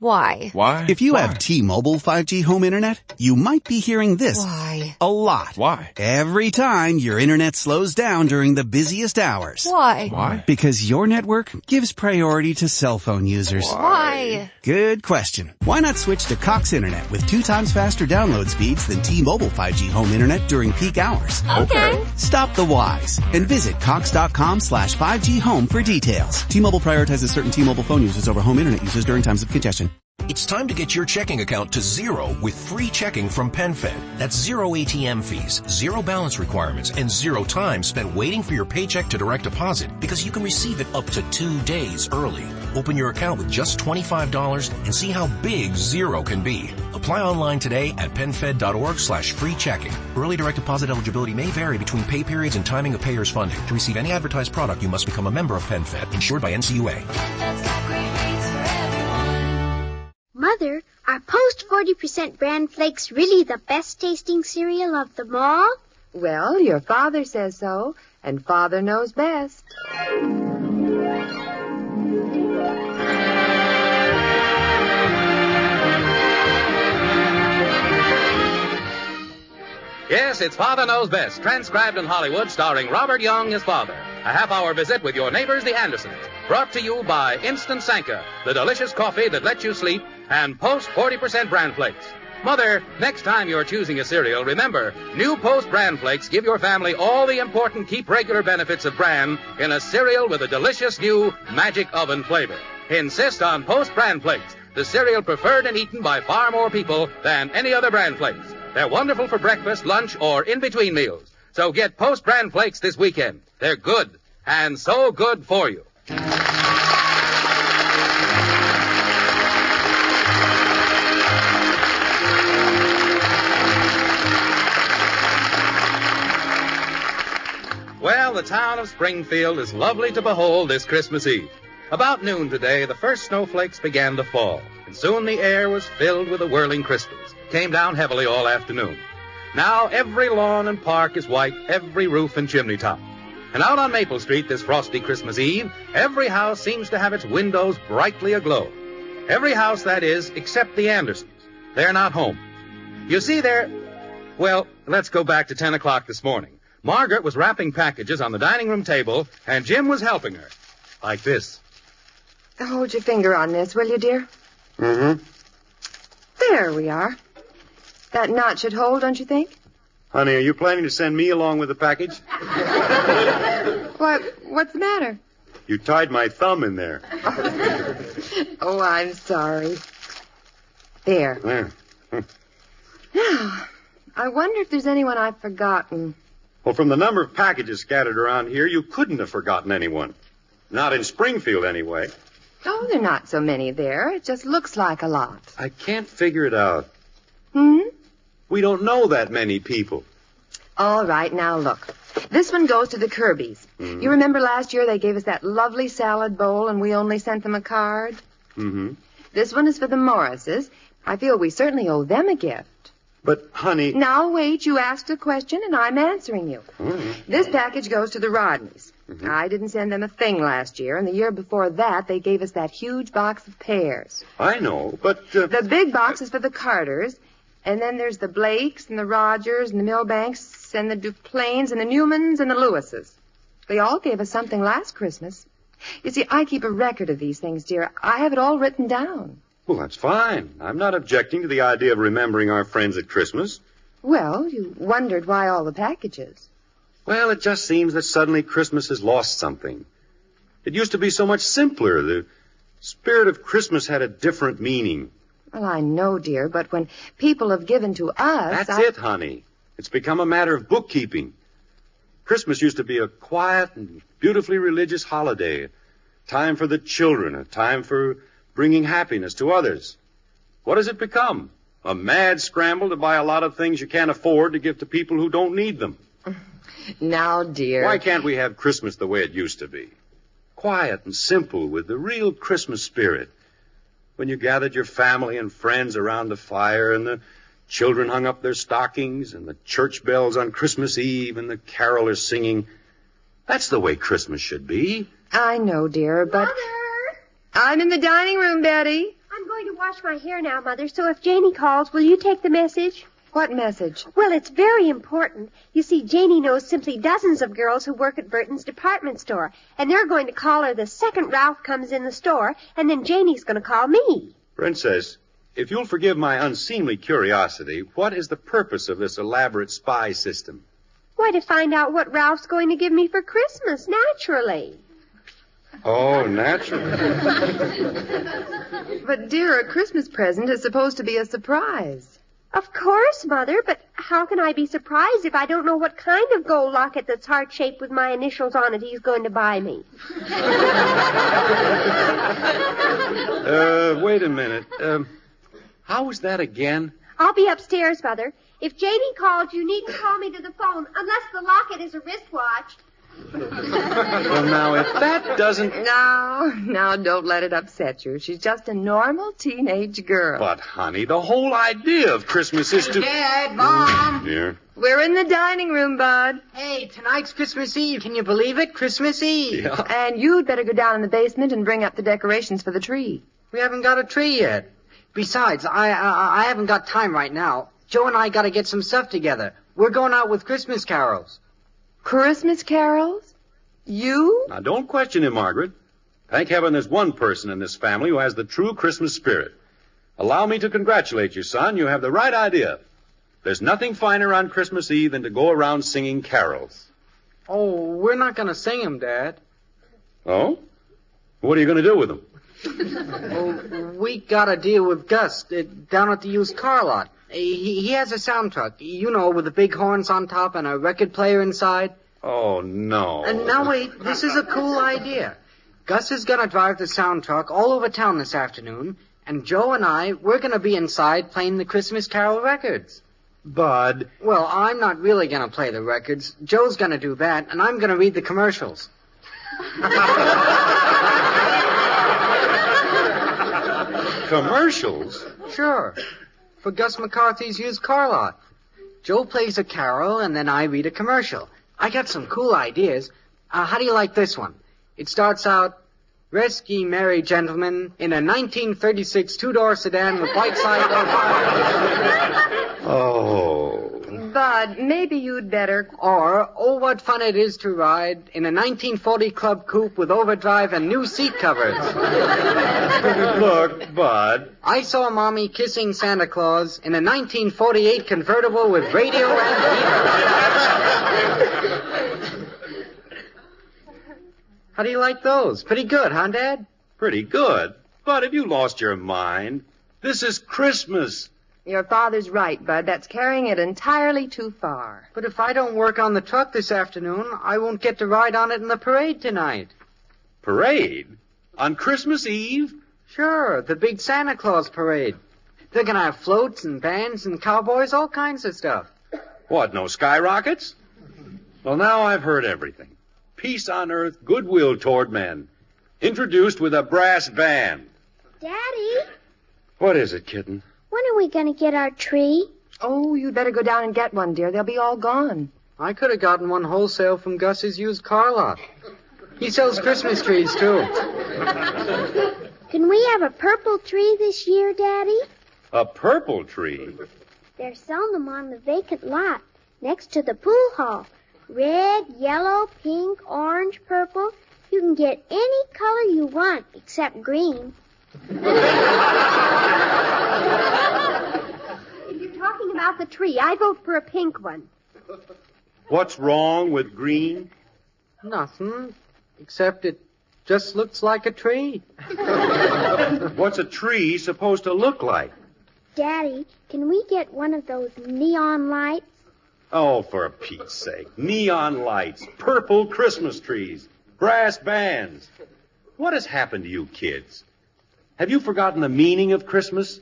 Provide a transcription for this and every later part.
Why? Why? If you have T-Mobile 5G home internet, you might be hearing this Why? a lot. Why? Every time your internet slows down during the busiest hours. Why? Why? Because your network gives priority to cell phone users. Why? Good question. Why not switch to Cox Internet with 2 times faster download speeds than T-Mobile 5G home internet during peak hours? Okay. Stop the whys and visit cox.com/5G home for details. T-Mobile prioritizes certain T-Mobile phone users over home internet users during times of congestion. It's time to get your checking account to zero with free checking from PenFed. That's zero ATM fees, zero balance requirements, and zero time spent waiting for your paycheck to direct deposit because you can receive it up to 2 days early. Open your account with just $25 and see how big zero can be. Apply online today at PenFed.org/free checking. Early direct deposit eligibility may vary between pay periods and timing of payers' funding. To receive any advertised product, you must become a member of PenFed, insured by NCUA. Mother, are Post 40% bran flakes really the best tasting cereal of them all? Well, your father says so, and Father knows best. Yes, it's Father Knows Best, transcribed in Hollywood, starring Robert Young as Father. A half-hour visit with your neighbors, the Andersons. Brought to you by Instant Sanka, the delicious coffee that lets you sleep, and Post 40% Bran Flakes. Mother, next time you're choosing a cereal, remember, new Post Bran Flakes give your family all the important keep regular benefits of bran in a cereal with a delicious new magic oven flavor. Insist on Post Bran Flakes, the cereal preferred and eaten by far more people than any other bran flakes. They're wonderful for breakfast, lunch, or in-between meals. So get Post Bran Flakes this weekend. They're good, and so good for you. Well, the town of Springfield is lovely to behold this Christmas Eve. About noon today, the first snowflakes began to fall, and soon the air was filled with the whirling crystals. Came down heavily all afternoon. Now every lawn and park is white, every roof and chimney top. And out on Maple Street this frosty Christmas Eve, every house seems to have its windows brightly aglow. Every house, that is, except the Andersons. They're not home. You see, well, let's go back to 10 o'clock this morning. Margaret was wrapping packages on the dining room table, and Jim was helping her. Like this. Hold your finger on this, will you, dear? Mm-hmm. There we are. That knot should hold, don't you think? Honey, are you planning to send me along with the package? What's the matter? You tied my thumb in there. Oh, I'm sorry. There. There. Now, I wonder if there's anyone I've forgotten. Well, from the number of packages scattered around here, you couldn't have forgotten anyone. Not in Springfield, anyway. Oh, there are not so many there. It just looks like a lot. I can't figure it out. Hmm? We don't know that many people. All right, now look. This one goes to the Kirbys. Mm-hmm. You remember last year they gave us that lovely salad bowl and we only sent them a card? Mm-hmm. This one is for the Morrises. I feel we certainly owe them a gift. But, honey... Now, wait. You asked a question and I'm answering you. Mm-hmm. This package goes to the Rodneys. Mm-hmm. I didn't send them a thing last year, and the year before that they gave us that huge box of pears. I know, but... The big box is for the Carters, and then there's the Blakes and the Rogers and the Milbanks and the Duplains and the Newmans and the Lewises. They all gave us something last Christmas. You see, I keep a record of these things, dear. I have it all written down. Well, that's fine. I'm not objecting to the idea of remembering our friends at Christmas. Well, you wondered why all the packages. Well, it just seems that suddenly Christmas has lost something. It used to be so much simpler. The spirit of Christmas had a different meaning. Well, I know, dear, but when people have given to us... That's it, honey. It's become a matter of bookkeeping. Christmas used to be a quiet and beautifully religious holiday. A time for the children, a time for bringing happiness to others. What has it become? A mad scramble to buy a lot of things you can't afford to give to people who don't need them. Now, dear... Why can't we have Christmas the way it used to be? Quiet and simple with the real Christmas spirit. When you gathered your family and friends around the fire and the children hung up their stockings and the church bells on Christmas Eve and the carolers singing. That's the way Christmas should be. I know, dear, but... Mother! I'm in the dining room, Betty. I'm I'm going to wash my hair now, Mother, so if Janie calls, will you take the message? What message? Well, it's very important. You see, Janie knows simply dozens of girls who work at Burton's department store, and they're going to call her the second Ralph comes in the store, and then Janie's going to call me. Princess, if you'll forgive my unseemly curiosity, what is the purpose of this elaborate spy system? Why, to find out what Ralph's going to give me for Christmas, naturally. Oh, naturally. But, dear, a Christmas present is supposed to be a surprise. Of course, Mother, but how can I be surprised if I don't know what kind of gold locket that's heart-shaped with my initials on it he's going to buy me? Wait a minute. How was that again? I'll be upstairs, Mother. If Janie calls, you needn't call me to the phone unless the locket is a wristwatch. Well, now, if that doesn't... Now, don't let it upset you. She's just a normal teenage girl. But, honey, the whole idea of Christmas is to... Dad, Mom. Dear. We're in the dining room, Bud. Hey, tonight's Christmas Eve. Can you believe it? Christmas Eve. Yeah. And you'd better go down in the basement and bring up the decorations for the tree. We haven't got a tree yet. Besides, I haven't got time right now. Joe and I got to get some stuff together. We're going out with Christmas carols. Christmas carols? You? Now, don't question him, Margaret. Thank heaven there's one person in this family who has the true Christmas spirit. Allow me to congratulate you, son. You have the right idea. There's nothing finer on Christmas Eve than to go around singing carols. Oh, we're not going to sing them, Dad. Oh? What are you going to do with them? Oh, we got a deal with Gus down at the used car lot. He has a sound truck, you know, with the big horns on top and a record player inside. Oh, no. And now wait, this is a cool idea. Gus is going to drive the sound truck all over town this afternoon, and Joe and we're going to be inside playing the Christmas Carol records. Bud. Well, I'm not really going to play the records. Joe's going to do that, and I'm going to read the commercials. Commercials? Sure. For Gus McCarthy's used car lot. Joe plays a carol, and then I read a commercial. I got some cool ideas. How do you like this one? It starts out, "Rest ye merry gentlemen in a 1936 two-door sedan with white side doors." Oh. Bud, maybe you'd better... Or, "Oh, what fun it is to ride in a 1940 Club Coupe with overdrive and new seat covers." Look, Bud. "I saw Mommy kissing Santa Claus in a 1948 convertible with radio and heater." How do you like those? Pretty good, huh, Dad? Pretty good. But have you lost your mind? This is Christmas. Your father's right, Bud. That's carrying it entirely too far. But if I don't work on the truck this afternoon, I won't get to ride on it in the parade tonight. Parade? On Christmas Eve? Sure, the big Santa Claus parade. They're going to have floats and bands and cowboys, all kinds of stuff. What, no skyrockets? Well, now I've heard everything. Peace on earth, goodwill toward men. Introduced with a brass band. Daddy, What is it, kitten? when are we going to get our tree? Oh, you'd better go down and get one, dear. They'll be all gone. I could have gotten one wholesale from Gus's used car lot. He sells Christmas trees, too. Can we have a purple tree this year, Daddy? A purple tree? They're selling them on the vacant lot next to the pool hall. Red, yellow, pink, orange, purple. You can get any color you want except green. If you're talking about the tree, I vote for a pink one. What's wrong with green? Nothing, except it just looks like a tree. What's a tree supposed to look like? Daddy, can we get one of those neon lights? Oh, for Pete's sake. Neon lights, purple Christmas trees, brass bands. What has happened to you kids? Have you forgotten the meaning of Christmas?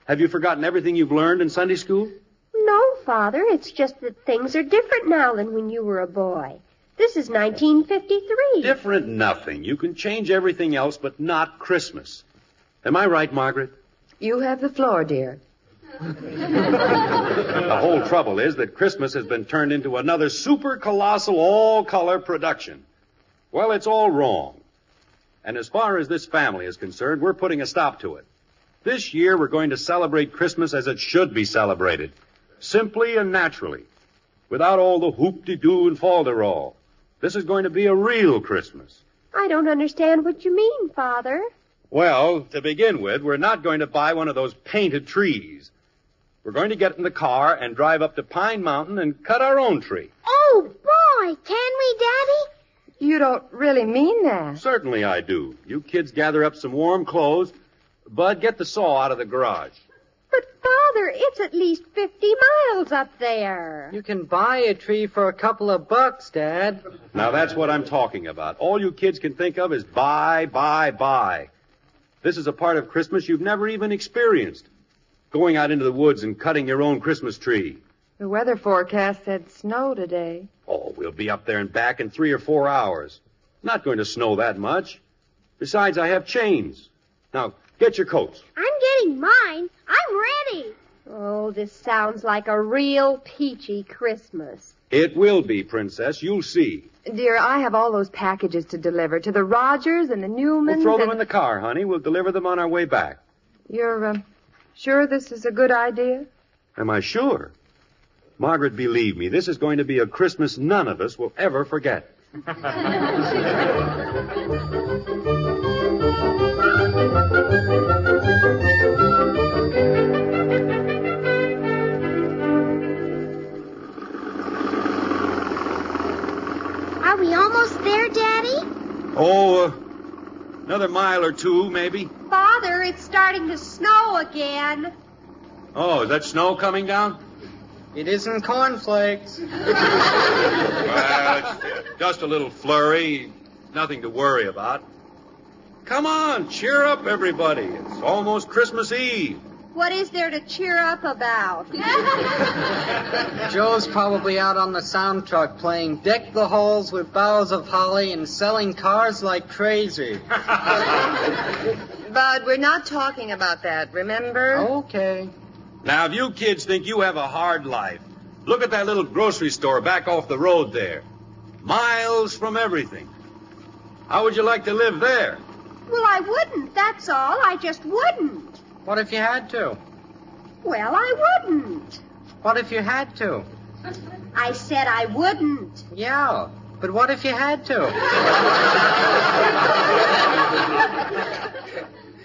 Have you forgotten everything you've learned in Sunday school? No, Father, it's just that things are different now than when you were a boy. This is 1953. Different nothing. You can change everything else, but not Christmas. Am I right, Margaret? You have the floor, dear. The whole trouble is that Christmas has been turned into another super colossal all-color production. Well, it's all wrong. And as far as this family is concerned, we're putting a stop to it. This year we're going to celebrate Christmas as it should be celebrated. Simply and naturally. Without all the hoop-de-doo and falderall. This is going to be a real Christmas. I don't understand what you mean, Father. Well, to begin with, we're not going to buy one of those painted trees. We're going to get in the car and drive up to Pine Mountain and cut our own tree. Oh, boy, can we, Daddy? You don't really mean that. Certainly I do. You kids gather up some warm clothes. Bud, get the saw out of the garage. But, Father, it's at least 50 miles up there. You can buy a tree for a couple of bucks, Dad. Now, that's what I'm talking about. All you kids can think of is buy, buy, buy. This is a part of Christmas you've never even experienced. Going out into the woods and cutting your own Christmas tree. The weather forecast said snow today. Oh, we'll be up there and back in 3 or 4 hours. Not going to snow that much. Besides, I have chains. Now, get your coats. I'm getting mine. I'm ready. Oh, this sounds like a real peachy Christmas. It will be, Princess. You'll see. Dear, I have all those packages to deliver to the Rogers and the Newmans. We'll throw them in the car, honey. We'll deliver them on our way back. You're, sure this is a good idea? Am I sure? Margaret, believe me, this is going to be a Christmas none of us will ever forget. Are we almost there, Daddy? Oh, another mile or two, maybe. Father, it's starting to snow again. Oh, is that snow coming down? It isn't cornflakes. Well, it's just a little flurry. Nothing to worry about. Come on, cheer up, everybody. It's almost Christmas Eve. What is there to cheer up about? Joe's probably out on the sound truck playing Deck the Halls with Boughs of Holly and selling cars like crazy. Bud, we're not talking about that, remember? Okay. Now, if you kids think you have a hard life, look at that little grocery store back off the road there. Miles from everything. How would you like to live there? Well, I wouldn't, that's all. I just wouldn't. What if you had to? Well, I wouldn't. What if you had to? I said I wouldn't. Yeah, but what if you had to?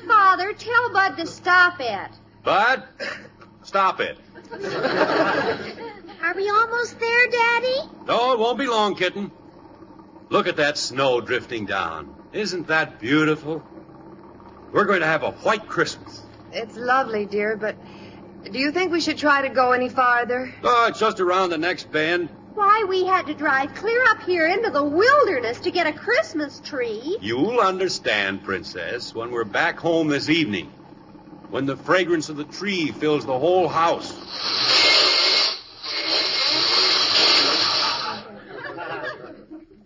Father, tell Bud to stop it. Bud, stop it. Are we almost there, Daddy? No, it won't be long, kitten. Look at that snow drifting down. Isn't that beautiful? We're going to have a white Christmas. It's lovely, dear, but do you think we should try to go any farther? Oh, it's just around the next bend. Why, we had to drive clear up here into the wilderness to get a Christmas tree. You'll understand, Princess, when we're back home this evening. When the fragrance of the tree fills the whole house.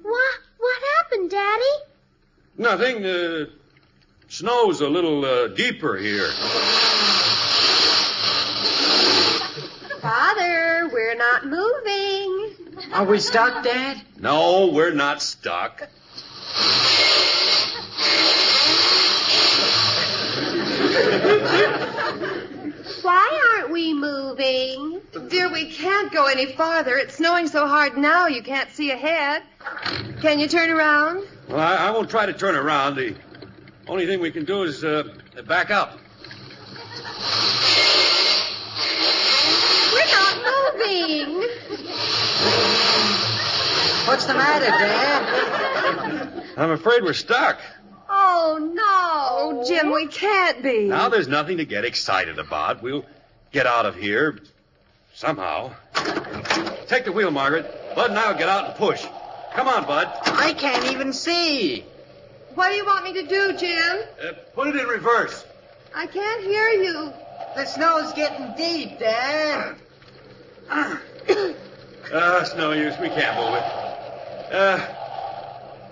What happened, Daddy? Nothing. Snow's a little deeper here. Father, we're not moving. Are we stuck, Dad? No, we're not stuck. Why aren't we moving? Dear, we can't go any farther. It's snowing so hard now you can't see ahead. Can you turn around? Well, I won't try to turn around. The only thing we can do is back up. We're not moving. What's the matter, Dad? I'm afraid we're stuck. Oh, no. Oh, Jim, we can't be. Now there's nothing to get excited about. We'll get out of here somehow. Take the wheel, Margaret. Bud and I'll get out and push. Come on, Bud. I can't even see. What do you want me to do, Jim? Put it in reverse. I can't hear you. The snow's getting deep, Dad. It's no use. We can't move it.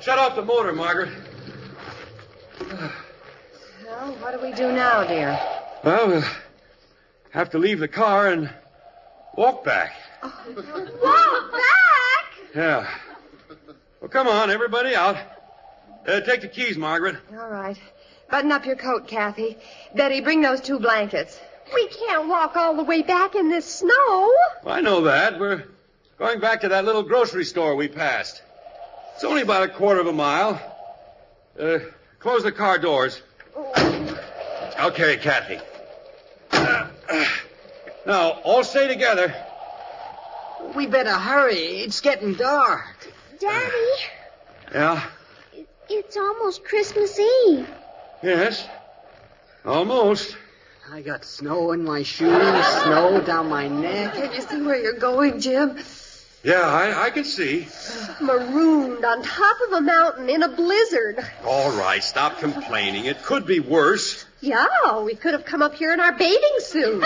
Shut off the motor, Margaret. Well, what do we do now, dear? Well, we'll have to leave the car and walk back. Walk back? Yeah. Well, come on, everybody out. Take the keys, Margaret. All right. Button up your coat, Kathy. Betty, bring those 2 blankets. We can't walk all the way back in this snow. I know that. We're going back to that little grocery store we passed. It's only about 1/4 mile. Close the car doors. Okay, Kathy. Now, all stay together. We better hurry. It's getting dark. Daddy, Yeah? it's almost Christmas Eve. Yes. Almost. I got snow in my shoes, snow down my neck. Can you see where you're going, Jim? Yeah, I can see. Marooned on top of a mountain in a blizzard. All right, stop complaining. It could be worse. Yeah, we could have come up here in our bathing suits.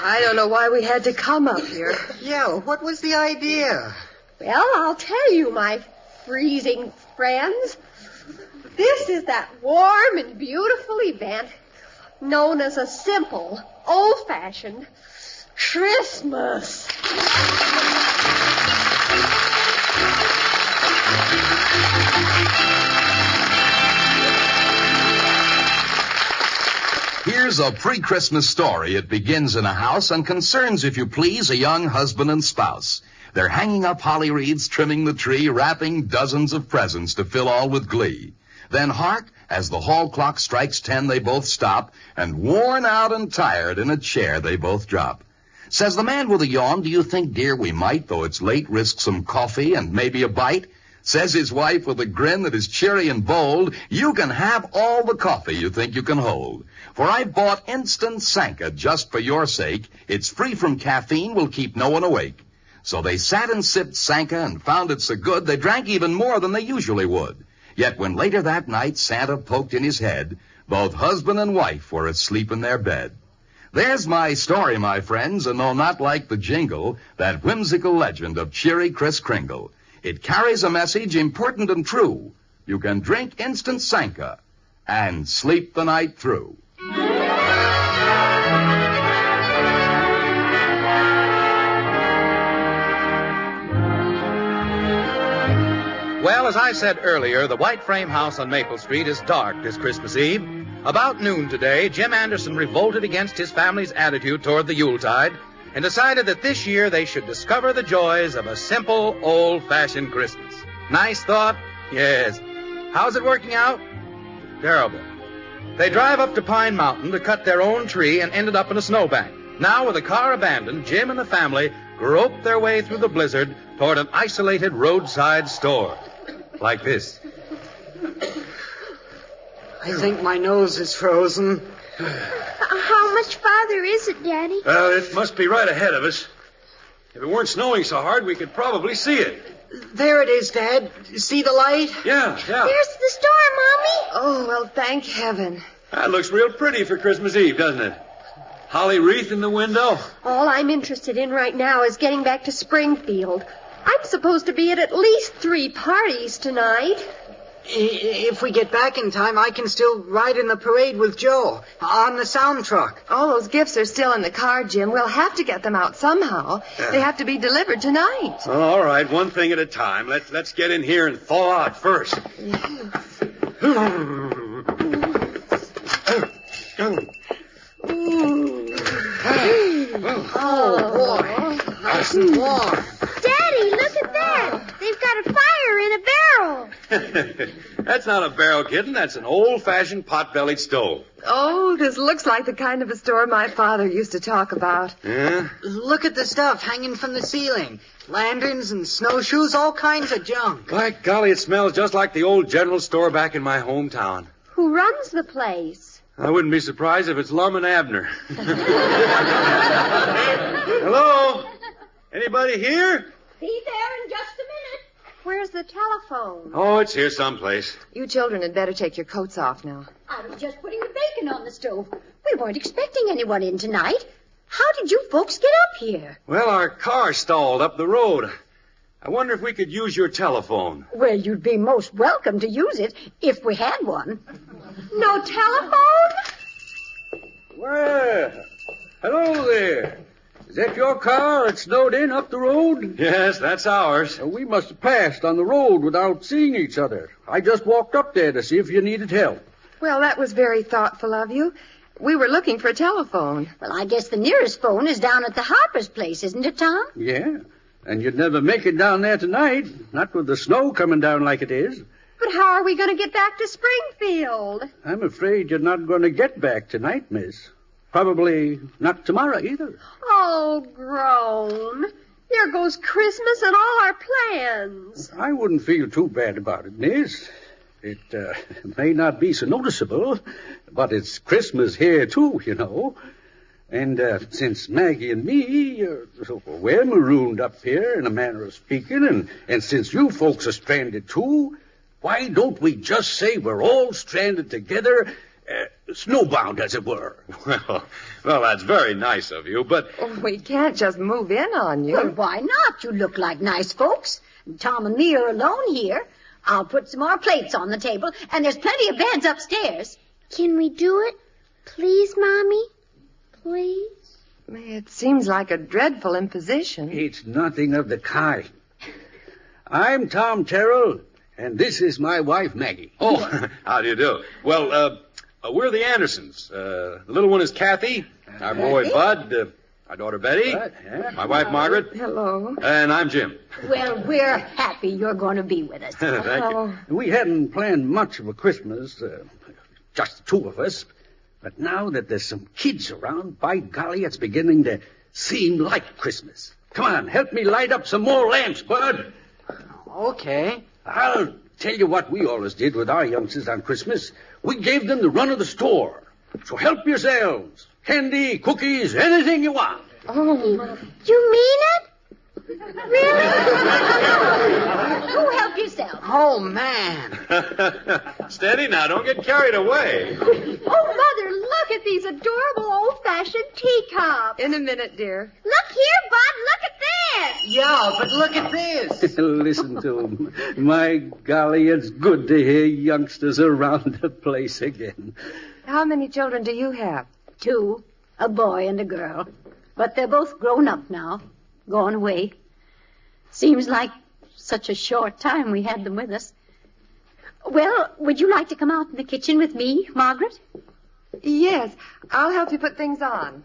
I don't know why we had to come up here. Yeah, what was the idea? Well, I'll tell you, my freezing friends. This is that warm and beautiful event known as a simple, old-fashioned Christmas. Here's a pre-Christmas story. It begins in a house and concerns, if you please, a young husband and spouse. They're hanging up holly wreaths, trimming the tree, wrapping dozens of presents to fill all with glee. Then hark, as the hall clock strikes 10, they both stop, and worn out and tired in a chair they both drop. Says the man with a yawn, do you think, dear, we might, though it's late, risk some coffee and maybe a bite? Says his wife with a grin that is cheery and bold, you can have all the coffee you think you can hold. For I bought instant Sanka just for your sake. It's free from caffeine, will keep no one awake. So they sat and sipped Sanka and found it so good they drank even more than they usually would. Yet when later that night Santa poked in his head, both husband and wife were asleep in their bed. There's my story, my friends, and though not like the jingle, that whimsical legend of cheery Kris Kringle. It carries a message important and true. You can drink instant Sanka and sleep the night through. Well, as I said earlier, the white frame house on Maple Street is dark this Christmas Eve. About noon today, Jim Anderson revolted against his family's attitude toward the Yuletide and decided that this year they should discover the joys of a simple, old-fashioned Christmas. Nice thought? Yes. How's it working out? Terrible. They drive up to Pine Mountain to cut their own tree and ended up in a snowbank. Now, with the car abandoned, Jim and the family groped their way through the blizzard toward an isolated roadside store. Like this. I think my nose is frozen. How much farther is it, Daddy? Well, it must be right ahead of us. If it weren't snowing so hard, we could probably see it. There it is, Dad. See the light? Yeah. There's the store, Mommy. Oh, well, thank heaven. That looks real pretty for Christmas Eve, doesn't it? Holly wreath in the window. All I'm interested in right now is getting back to Springfield. I'm supposed to be at least 3 parties tonight. If we get back in time, I can still ride in the parade with Joe on the sound truck. All those gifts are still in the car, Jim. We'll have to get them out somehow. They have to be delivered tonight. Well, all right, one thing at a time. Let's get in here and thaw out first. Oh, boy. Nice and warm. Daddy, look at that. They've got a fire in a barrel. That's not a barrel, kitten. That's an old-fashioned pot-bellied stove. Oh, this looks like the kind of a store my father used to talk about. Yeah? Look at the stuff hanging from the ceiling. Lanterns and snowshoes, all kinds of junk. By golly, it smells just like the old general store back in my hometown. Who runs the place? I wouldn't be surprised if it's Lum and Abner. Hello? Anybody here? Be there in just a minute. Where's the telephone? Oh, it's here someplace. You children had better take your coats off now. I was just putting the bacon on the stove. We weren't expecting anyone in tonight. How did you folks get up here? Well, our car stalled up the road. I wonder if we could use your telephone. Well, you'd be most welcome to use it if we had one. No telephone? Well, hello there. Is that your car that snowed in up the road? Yes, that's ours. We must have passed on the road without seeing each other. I just walked up there to see if you needed help. Well, that was very thoughtful of you. We were looking for a telephone. Well, I guess the nearest phone is down at the Harper's place, isn't it, Tom? Yeah, and you'd never make it down there tonight, not with the snow coming down like it is. But how are we going to get back to Springfield? I'm afraid you're not going to get back tonight, miss. Probably not tomorrow either. Oh, grown. There goes Christmas and all our plans. I wouldn't feel too bad about it, miss. It may not be so noticeable, but it's Christmas here, too, you know. And since Maggie and me, we're marooned up here, in a manner of speaking, and since you folks are stranded, too, why don't we just say we're all stranded together, snowbound, as it were? Well, that's very nice of you, but... Oh, we can't just move in on you. Well, why not? You look like nice folks. Tom and me are alone here. I'll put some more plates on the table, and there's plenty of beds upstairs. Can we do it? Please, Mommy? Please? It seems like a dreadful imposition. It's nothing of the kind. I'm Tom Terrell, and this is my wife, Maggie. Oh, how do you do? Well, we're the Andersons. The little one is Kathy, our boy Bud, our daughter Betty, my wife Margaret. Hello. And I'm Jim. Well, we're happy you're going to be with us. Thank you. We hadn't planned much of a Christmas, just the two of us. But now that there's some kids around, by golly, it's beginning to seem like Christmas. Come on, help me light up some more lamps, Bud. Okay. I'll tell you what we always did with our youngsters on Christmas. We gave them the run of the store. So help yourselves. Candy, cookies, anything you want. Oh, you mean it? Really? You help yourself. Oh, man. Steady now, don't get carried away. Oh, Mother, look at these adorable old-fashioned teacups. In a minute, dear. Look here, Bud. Look at this. Yeah, but look at this. Listen to them. My golly, it's good to hear youngsters around the place again. How many children do you have? 2, a boy and a girl. But they're both grown up now, gone away. Seems like such a short time we had them with us. Well, would you like to come out in the kitchen with me, Margaret? Yes, I'll help you put things on.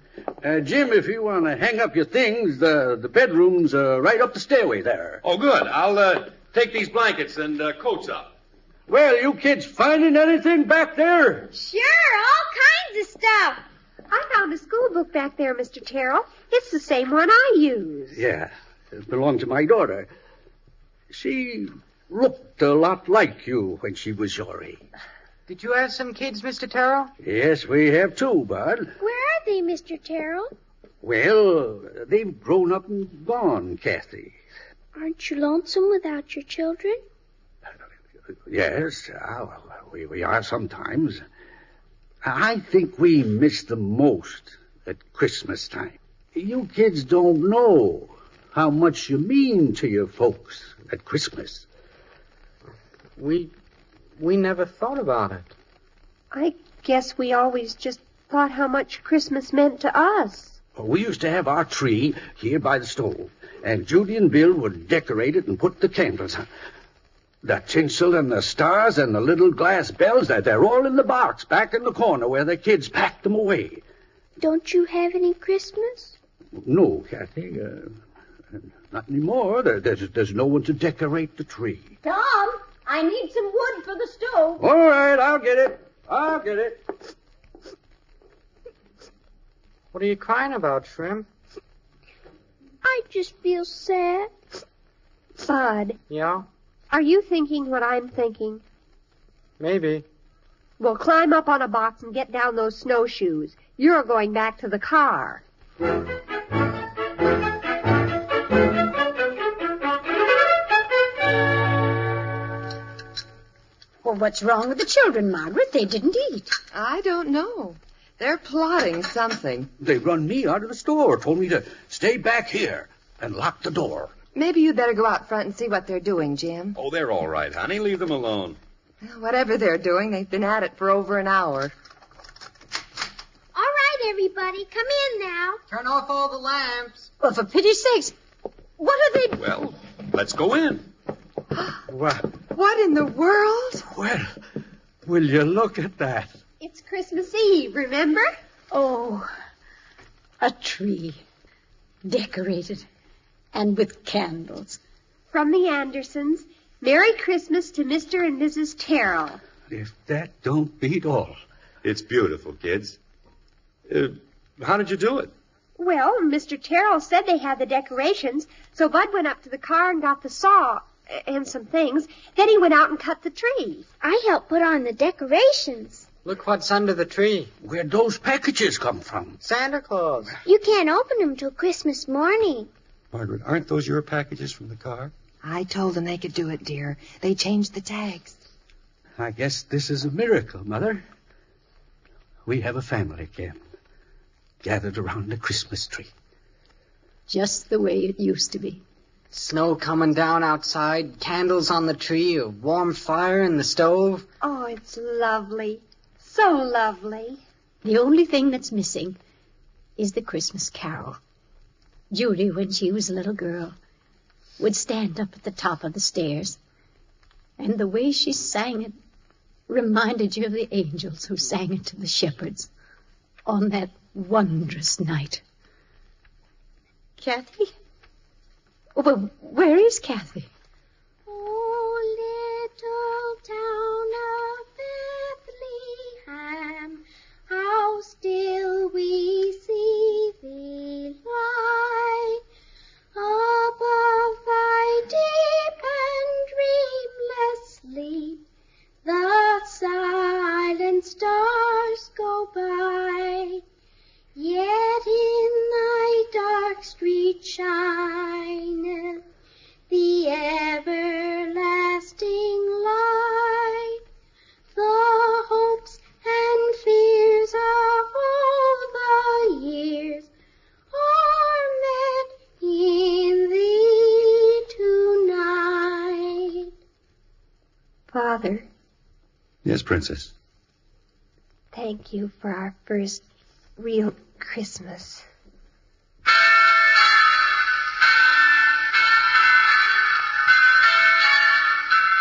Jim, if you want to hang up your things, the bedroom's right up the stairway there. Oh, good. I'll take these blankets and coats up. Well, you kids finding anything back there? Sure, all kinds of stuff. I found a school book back there, Mr. Terrell. It's the same one I use. Yeah, it belonged to my daughter. She looked a lot like you when she was your age. Did you have some kids, Mr. Terrell? Yes, we have 2, Bud. Where are they, Mr. Terrell? Well, they've grown up and gone, Kathy. Aren't you lonesome without your children? Yes, we are sometimes. I think we miss them most at Christmas time. You kids don't know how much you mean to your folks at Christmas. We never thought about it. I guess we always just thought how much Christmas meant to us. We used to have our tree here by the stove, and Judy and Bill would decorate it and put the candles on. The tinsel and the stars and the little glass bells, they're all in the box back in the corner where the kids packed them away. Don't you have any Christmas? No, Kathy, not anymore. There's no one to decorate the tree. Tom, I need some wood for the stove. All right, I'll get it. What are you crying about, Shrimp? I just feel sad. Bud, Yeah, are you thinking what I'm thinking? maybe. Well, climb up on a box and get down those snowshoes. You're going back to the car. Well, what's wrong with the children, Margaret? They didn't eat. I don't know. They're plotting something. They run me out of the store, told me to stay back here and lock the door. Maybe you'd better go out front and see what they're doing, Jim. Oh, they're all right, honey. Leave them alone. Whatever they're doing, they've been at it for over an hour. All right, everybody. Come in now. Turn off all the lamps. Well, for pity's sakes, what are they... Well, let's go in. What in the world? Well, will you look at that? It's Christmas Eve, remember? Oh, a tree. Decorated. And with candles. From the Andersons, Merry Christmas to Mr. and Mrs. Terrell. If that don't beat all. It's beautiful, kids. How did you do it? Well, Mr. Terrell said they had the decorations, so Bud went up to the car and got the saw and some things. Then he went out and cut the tree. I helped put on the decorations. Look what's under the tree. Where'd those packages come from? Santa Claus. You can't open them till Christmas morning. Margaret, aren't those your packages from the car? I told them they could do it, dear. They changed the tags. I guess this is a miracle, Mother. We have a family again, gathered around the Christmas tree. Just the way it used to be. Snow coming down outside, candles on the tree, a warm fire in the stove. Oh, it's lovely. So lovely. The only thing that's missing is the Christmas carol. Judy, when she was a little girl, would stand up at the top of the stairs. And the way she sang it reminded you of the angels who sang it to the shepherds on that wondrous night. Kathy? Oh, well, where is Kathy? Oh, little town of Bethlehem, how still we see thee lie. Above thy deep and dreamless sleep, the silent stars go by. Yet in thy dark street shineth the everlasting light. The hopes and fears of all the years are met in thee tonight. Father, Yes, Princess. thank you for our first real Christmas.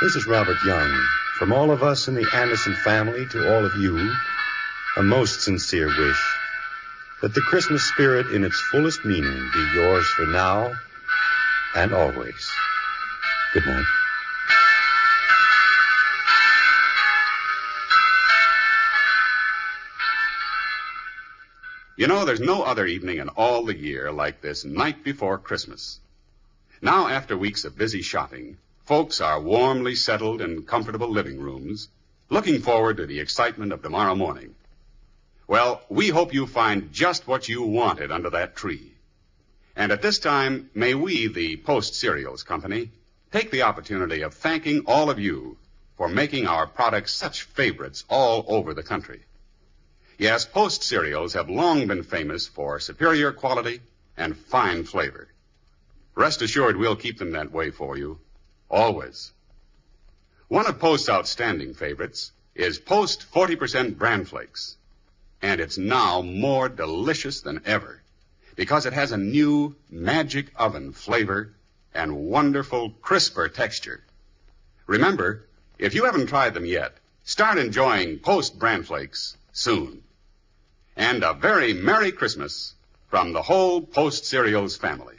This is Robert Young. From all of us in the Anderson family to all of you, a most sincere wish that the Christmas spirit in its fullest meaning be yours for now and always. Good night. You know, there's no other evening in all the year like this night before Christmas. Now, after weeks of busy shopping, folks are warmly settled in comfortable living rooms, looking forward to the excitement of tomorrow morning. Well, we hope you find just what you wanted under that tree. And at this time, may we, the Post Cereals Company, take the opportunity of thanking all of you for making our products such favorites all over the country. Yes, Post cereals have long been famous for superior quality and fine flavor. Rest assured we'll keep them that way for you, always. One of Post's outstanding favorites is Post 40% Bran Flakes. And it's now more delicious than ever because it has a new magic oven flavor and wonderful crisper texture. Remember, if you haven't tried them yet, start enjoying Post Bran Flakes soon. And a very Merry Christmas from the whole Post Cereals family.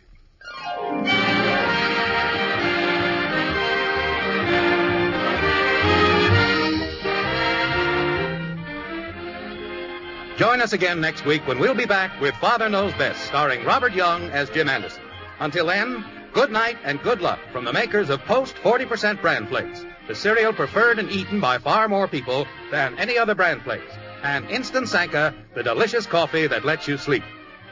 Join us again next week when we'll be back with Father Knows Best, starring Robert Young as Jim Anderson. Until then, good night and good luck from the makers of Post 40% Bran Flakes, the cereal preferred and eaten by far more people than any other Bran Flakes. And Instant Sanka, the delicious coffee that lets you sleep.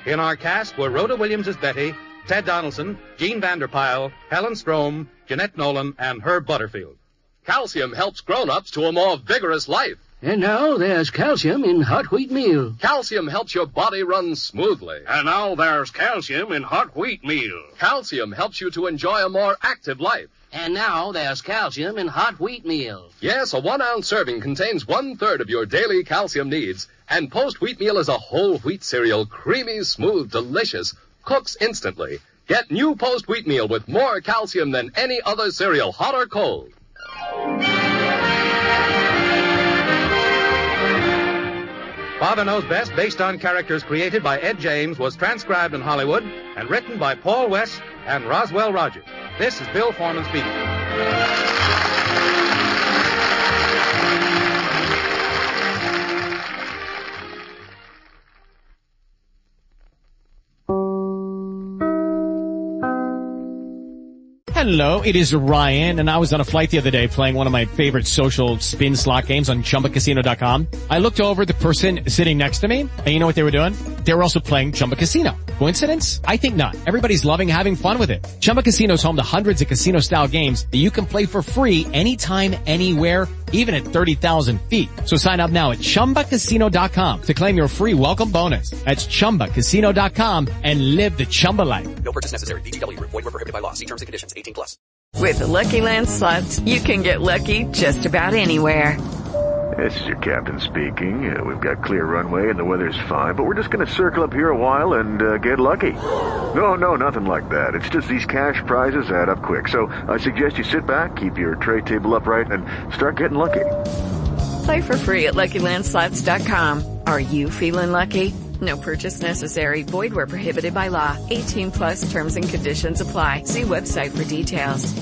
In our cast were Rhoda Williams as Betty, Ted Donaldson, Jean Vanderpyle, Helen Strome, Jeanette Nolan, and Herb Butterfield. Calcium helps grown-ups to a more vigorous life. And now there's calcium in hot wheat meal. Calcium helps your body run smoothly. And now there's calcium in hot wheat meal. Calcium helps you to enjoy a more active life. And now there's calcium in hot wheat meal. Yes, a 1-ounce serving contains 1/3 of your daily calcium needs. And Post Wheat Meal is a whole wheat cereal, creamy, smooth, delicious, cooks instantly. Get new Post Wheat Meal with more calcium than any other cereal, hot or cold. Father Knows Best, based on characters created by Ed James, was transcribed in Hollywood and written by Paul West and Roswell Rogers. This is Bill Foreman speaking. Hello, it is Ryan, and I was on a flight the other day playing one of my favorite social spin slot games on ChumbaCasino.com. I looked over at the person sitting next to me, and you know what they were doing? They were also playing Chumba Casino. Coincidence? I think not. Everybody's loving having fun with it. Chumba Casino is home to hundreds of casino-style games that you can play for free anytime, anywhere, even at 30,000 feet. So sign up now at ChumbaCasino.com to claim your free welcome bonus. That's ChumbaCasino.com and live the Chumba life. No purchase necessary. VGW. Void where prohibited by law. See terms and conditions. 18+. With the Lucky Land Slots, you can get lucky just about anywhere. This is your captain speaking. We've got clear runway and the weather's fine, but we're just going to circle up here a while and get lucky. No, nothing like that. It's just these cash prizes add up quick. So I suggest you sit back, keep your tray table upright, and start getting lucky. Play for free at LuckyLandSlots.com. Are you feeling lucky? No purchase necessary. Void where prohibited by law. 18+ terms and conditions apply. See website for details.